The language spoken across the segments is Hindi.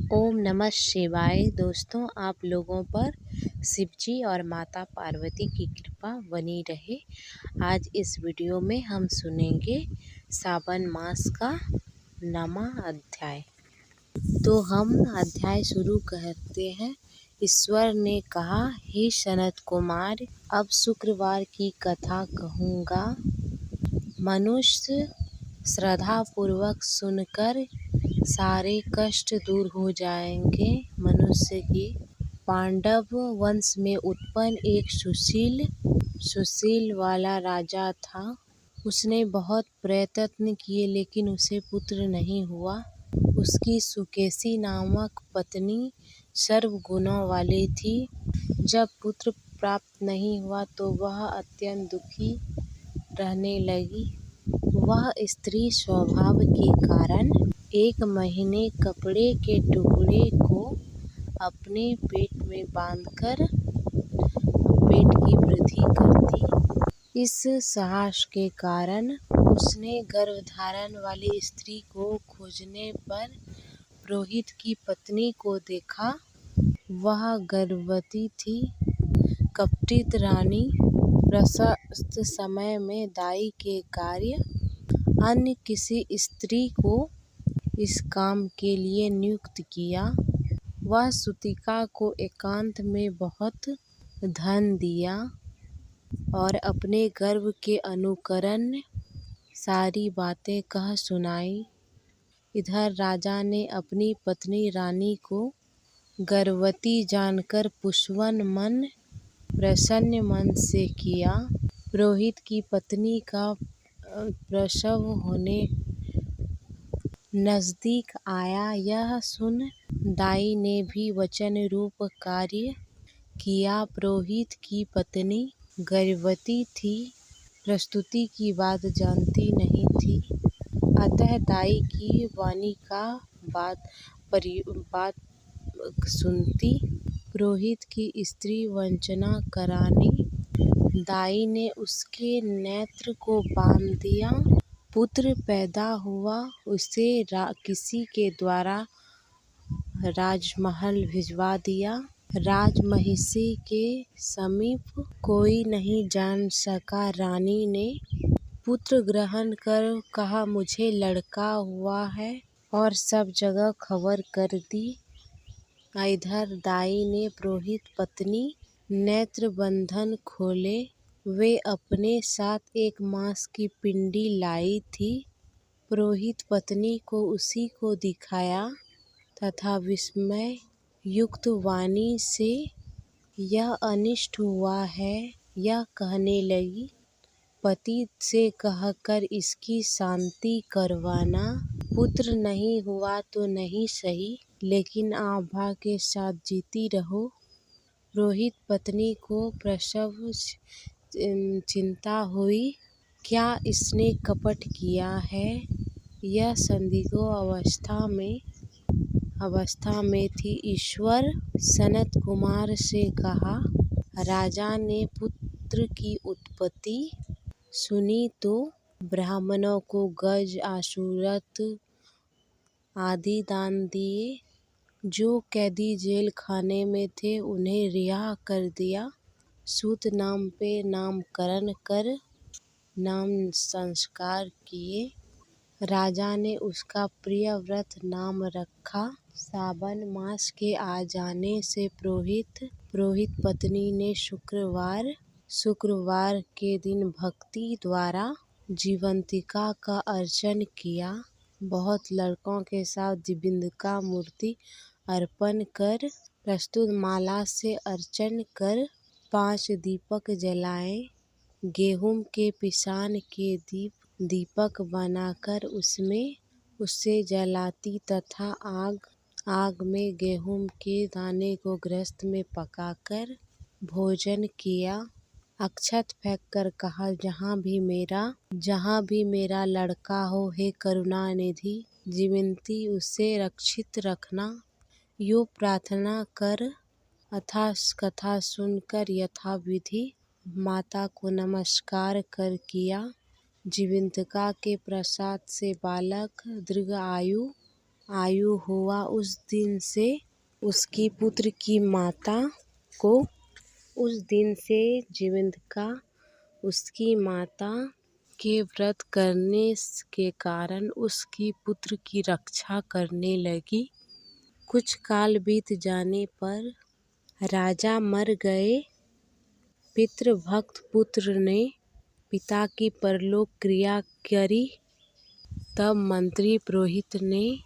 ओम नमः शिवाय। दोस्तों, आप लोगों पर शिव जी और माता पार्वती की कृपा बनी रहे। आज इस वीडियो में हम सुनेंगे सावन मास का 9वां अध्याय। तो हम अध्याय शुरू करते हैं। ईश्वर ने कहा, हे सनत कुमार, अब शुक्रवार की कथा कहूँगा। मनुष्य श्रद्धापूर्वक सुनकर सारे कष्ट दूर हो जाएंगे। मनुष्य की पांडव वंश में उत्पन्न एक सुशील वाला राजा था। उसने बहुत प्रयत्न किए लेकिन उसे पुत्र नहीं हुआ। उसकी सुकेशी नामक पत्नी सर्वगुणों वाली थी। जब पुत्र प्राप्त नहीं हुआ तो वह अत्यंत दुखी रहने लगी। वह स्त्री स्वभाव के कारण 1 महीने कपड़े के टुकड़े को अपने पेट में बांधकर पेट की वृद्धि करती। इस साहस के कारण उसने गर्भधारण वाली स्त्री को खोजने पर पुरोहित की पत्नी को देखा। वह गर्भवती थी। कपटी रानी प्रसव समय में दाई के कार्य अन्य किसी स्त्री को इस काम के लिए नियुक्त किया। वह सूतिका को एकांत में बहुत धन दिया और अपने गर्भ के अनुकरण सारी बातें कह सुनाई। इधर राजा ने अपनी पत्नी रानी को गर्भवती जानकर प्रसन्न मन से किया। पुरोहित की पत्नी का प्रसव होने नजदीक आया। यह सुन दाई ने भी वचन रूप कार्य किया। पुरोहित की पत्नी गर्भवती थी, प्रसूति की बात जानती नहीं थी, अतः दाई की वाणी का बात सुनती। पुरोहित की स्त्री वंचना करानी। दाई ने उसके नेत्र को बांध दिया। पुत्र पैदा हुआ। उसे किसी के द्वारा राजमहल भिजवा दिया। राजमहिषी के समीप कोई नहीं जान सका। रानी ने पुत्र ग्रहण कर कहा, मुझे लड़का हुआ है, और सब जगह खबर कर दी। इधर दाई ने पुरोहित पत्नी नेत्र बंधन खोले। वे अपने साथ 1 मास की पिंडी लाई थी। पुरोहित पत्नी को उसी को दिखाया तथा विस्मय युक्त वाणी से यह अनिष्ट हुआ है। यह कहने लगी, पति से कहकर इसकी शांति करवाना। पुत्र नहीं हुआ तो नहीं सही, लेकिन आभा के साथ जीती रहो। पुरोहित पत्नी को प्रसव चिंता हुई। क्या इसने कपट किया है? यह संदिग्ध अवस्था में थी। ईश्वर सनत कुमार से कहा, राजा ने पुत्र की उत्पत्ति सुनी तो ब्राह्मणों को गज आशुरत आदि दान दिए। जो कैदी जेल खाने में थे उन्हें रिहा कर दिया। सूत नाम पे नामकरण कर नाम संस्कार किए। राजा ने उसका प्रिय व्रत नाम रखा। सावन मास के आ जाने से पुरोहित पत्नी ने शुक्रवार के दिन भक्ति द्वारा जीवंतिका का अर्चन किया। बहुत लड़कों के साथ जीवंतिका मूर्ति अर्पण कर प्रस्तुत माला से अर्चन कर 5 दीपक जलाए। गेहूं के पिसान के दीपक बनाकर उससे जलाती तथा आग में गेहूं के दाने को गृहस्थ में पकाकर भोजन किया। अक्षत फेंककर कहा, जहाँ भी मेरा लड़का हो, हे करुणा निधि, जीवंती उसे रक्षित रखना। यो प्रार्थना कर अथा कथा सुनकर यथाविधि माता को नमस्कार कर किया। जीवंतिका के प्रसाद से बालक दीर्घ आयु आयु हुआ उस दिन से उसकी पुत्र की माता को उस दिन से जीवंतिका उसकी माता के व्रत करने के कारण उसकी पुत्र की रक्षा करने लगी। कुछ काल बीत जाने पर राजा मर गए। पितृभक्त पुत्र ने पिता की परलोक क्रिया करी। तब मंत्री पुरोहित ने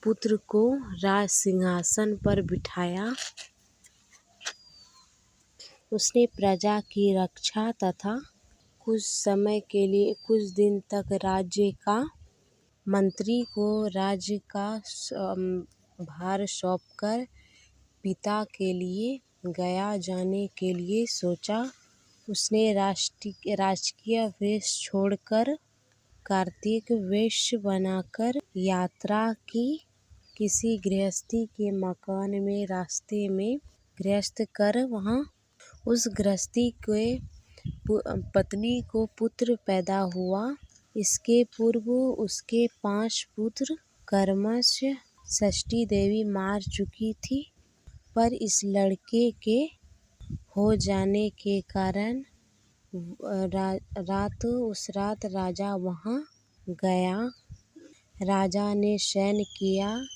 पुत्र को राज सिंहासन पर बिठाया। उसने प्रजा की रक्षा तथा कुछ समय के लिए कुछ दिन तक राज्य का मंत्री को राज्य का भार सौंपकर पिता के लिए गया जाने के लिए सोचा। उसने राजकीय वेश छोड़कर कार्तिक वेश बनाकर यात्रा की। किसी गृहस्थी के मकान में रास्ते में गृहस्थ कर वहाँ उस गृहस्थी के पत्नी को पुत्र पैदा हुआ। इसके पूर्व उसके 5 पुत्र क्रमश षष्ठी देवी मार चुकी थी, पर इस लड़के के हो जाने के कारण उस रात राजा वहाँ गया। राजा ने शयन किया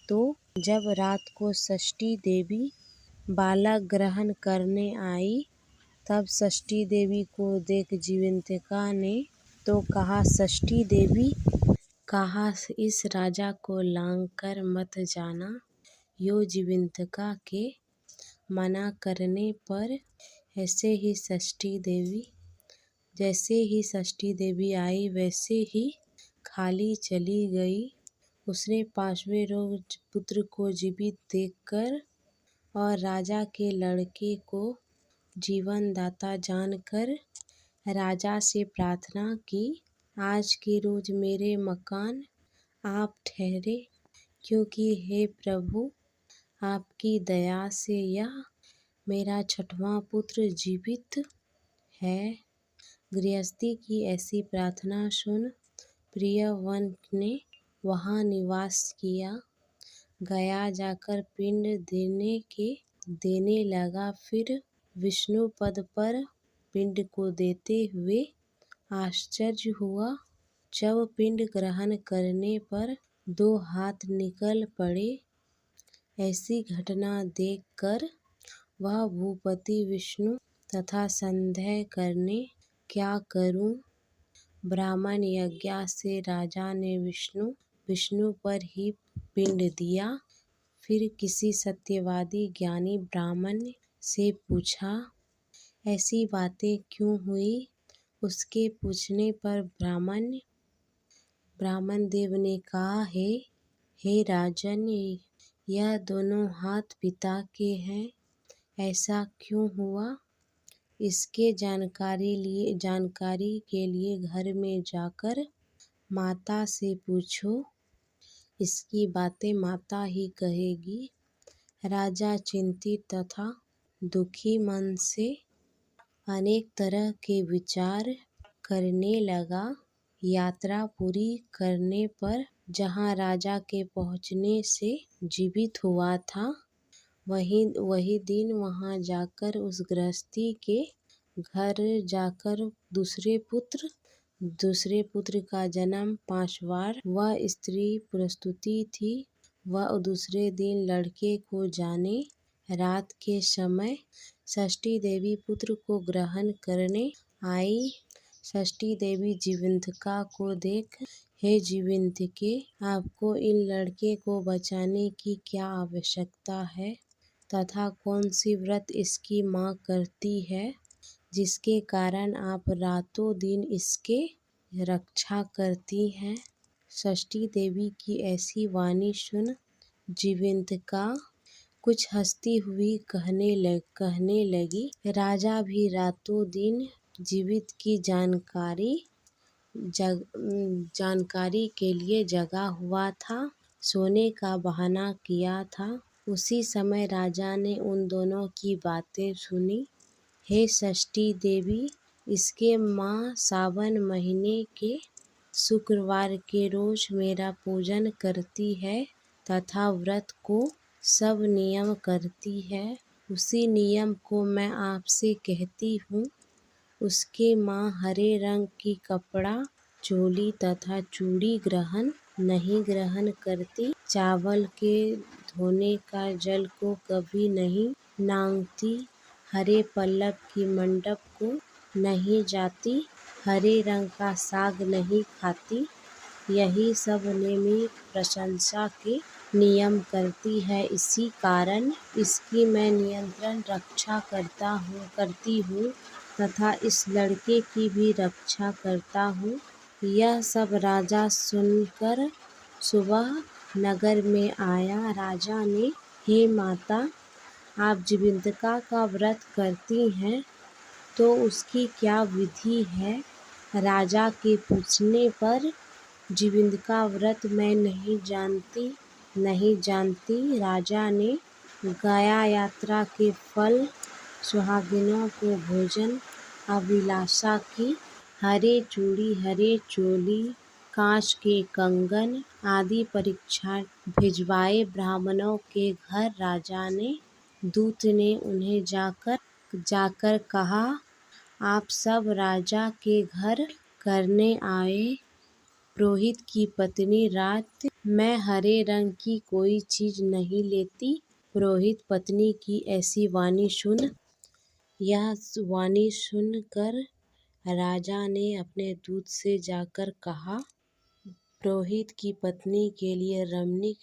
तो जब रात को षष्ठी देवी बालक ग्रहण करने आई, तब षष्ठी देवी को देख जीवंतिका ने तो कहा, षष्ठी देवी कहा, इस राजा को लांघ कर मत जाना। यो जीवंतिका के मना करने पर जैसे ही षष्ठी देवी आई वैसे ही खाली चली गई। उसने 5वें रोज पुत्र को जीवित देखकर और राजा के लड़के को जीवनदाता जानकर राजा से प्रार्थना की, आज के रोज मेरे मकान आप ठहरे, क्योंकि हे प्रभु आपकी दया से यह मेरा 6वां पुत्र जीवित है। गृहस्थी की ऐसी प्रार्थना सुन प्रियव्रत ने वहाँ निवास किया। गया जाकर पिंड देने लगा। फिर विष्णु पद पर पिंड को देते हुए आश्चर्य हुआ। जब पिंड ग्रहण करने पर 2 हाथ निकल पड़े। ऐसी घटना देखकर वह भूपति विष्णु तथा संदेह करने क्या करूं। ब्राह्मण यज्ञ से राजा ने विष्णु पर ही पिंड दिया। फिर किसी सत्यवादी ज्ञानी ब्राह्मण से पूछा, ऐसी बातें क्यों हुई। उसके पूछने पर ब्राह्मण देव ने कहा, हे राजन, यह दोनों हाथ पिता के हैं। ऐसा क्यों हुआ, इसके जानकारी के लिए घर में जाकर माता से पूछो। इसकी बातें माता ही कहेगी। राजा चिंतित तथा दुखी मन से अनेक तरह के विचार करने लगा। यात्रा पूरी करने पर जहाँ राजा के पहुँचने से जीवित हुआ था, वही दिन वहाँ जाकर उस गृहस्थी के घर जाकर दूसरे पुत्र का जन्म 5 बार। वह स्त्री प्रसूति थी। वह दूसरे दिन लड़के को जाने रात के समय षष्ठी देवी पुत्र को ग्रहण करने आई। षष्ठी देवी जीवंतिका को देख, हे जीवंतिके, आपको इन लड़के को बचाने की क्या आवश्यकता है तथा कौन सी व्रत इसकी माँ करती है, जिसके कारण आप रातों दिन इसके रक्षा करती हैं। षष्ठी देवी की ऐसी वाणी सुन जीवंतिका कुछ हंसती हुई कहने लगी, राजा भी रातों दिन जीवित की जानकारी के लिए जगा हुआ था, सोने का बहाना किया था। उसी समय राजा ने उन दोनों की बातें सुनी। हे षष्ठी देवी, इसके माँ सावन महीने के शुक्रवार के रोज मेरा पूजन करती है तथा व्रत को सब नियम करती है। उसी नियम को मैं आपसे कहती हूँ। उसके माँ हरे रंग की कपड़ा, चोली तथा चूड़ी नहीं ग्रहण करती। चावल के धोने का जल को कभी नहीं नांगती। हरे पल्लव की मंडप को नहीं जाती। हरे रंग का साग नहीं खाती। यही सब नियमित प्रशंसा के नियम करती है। इसी कारण इसकी मैं निरंतर रक्षा करती हूँ तथा इस लड़के की भी रक्षा करता हूँ। यह सब राजा सुनकर सुबह नगर में आया। राजा ने, हे माता, आप जीवंतिका का व्रत करती हैं तो उसकी क्या विधि है? राजा के पूछने पर जीवंतिका व्रत मैं नहीं जानती। राजा ने गया यात्रा के फल, सुहागिनों को भोजन, अभिलाषा की, हरे चूड़ी, हरे चोली, कांच के कंगन आदि परीक्षा भिजवाए। ब्राह्मणों के घर राजा ने, दूत ने उन्हें जाकर कहा, आप सब राजा के घर करने आए। पुरोहित की पत्नी, रात मैं हरे रंग की कोई चीज नहीं लेती। पुरोहित पत्नी की ऐसी वाणी सुनकर राजा ने अपने दूत से जाकर कहा, पुरोहित की पत्नी के लिए रमणीक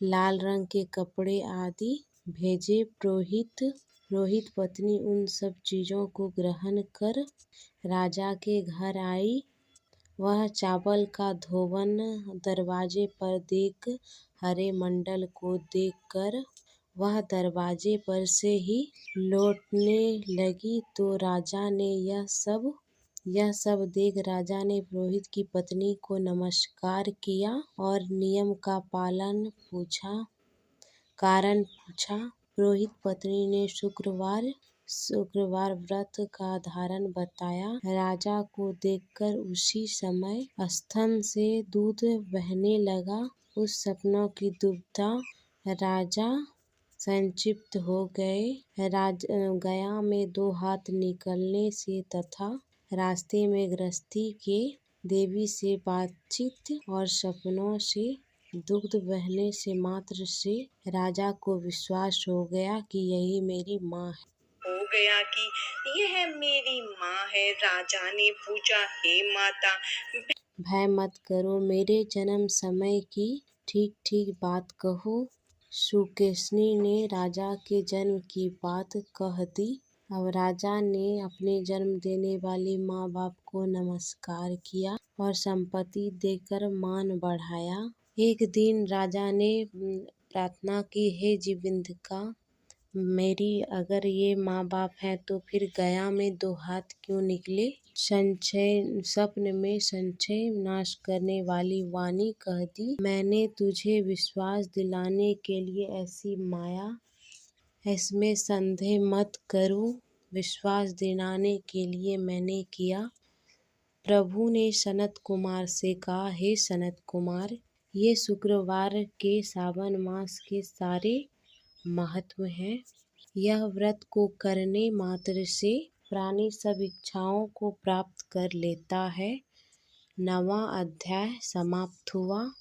लाल रंग के कपड़े आदि भेजे। पुरोहित पत्नी उन सब चीजों को ग्रहण कर राजा के घर आई। वह चावल का धोवन दरवाजे पर देख हरे मंडल को देख कर वह दरवाजे पर से ही लौटने लगी तो राजा ने यह सब देख राजा ने पुरोहित की पत्नी को नमस्कार किया और नियम का कारण पूछा। पुरोहित पत्नी ने शुक्रवार व्रत का धारण बताया। राजा को देखकर उसी समय स्तन से दूध बहने लगा। उस सपनों की दुविधा राजा संचित हो गए। गया में 2 हाथ निकलने से तथा रास्ते में गृहस्थी के देवी से बातचीत और सपनों से दूध बहने से मात्र से राजा को विश्वास हो गया कि यह मेरी माँ है। राजा ने पूछा, हे माता, भय मत करो, मेरे जन्म समय की ठीक बात कहो। सुकेशनी ने राजा के जन्म की बात कह दी। अब राजा ने अपने जन्म देने वाले माँ बाप को नमस्कार किया और संपत्ति देकर मान बढ़ाया। एक दिन राजा ने प्रार्थना की, हे जीवंतिका, मेरी अगर ये माँ बाप हैं तो फिर गया में 2 हाथ क्यों निकले? स्वप्न में संशय नाश करने वाली वाणी कह दी, मैंने तुझे विश्वास दिलाने के लिए ऐसी माया, इसमें संदेह मत करो, विश्वास दिलाने के लिए मैंने किया। प्रभु ने सनत कुमार से कहा, हे सनत कुमार, ये शुक्रवार के सावन मास के सारे महत्व हैं। यह व्रत को करने मात्र से प्राणी सब इच्छाओं को प्राप्त कर लेता है। 9वां अध्याय समाप्त हुआ।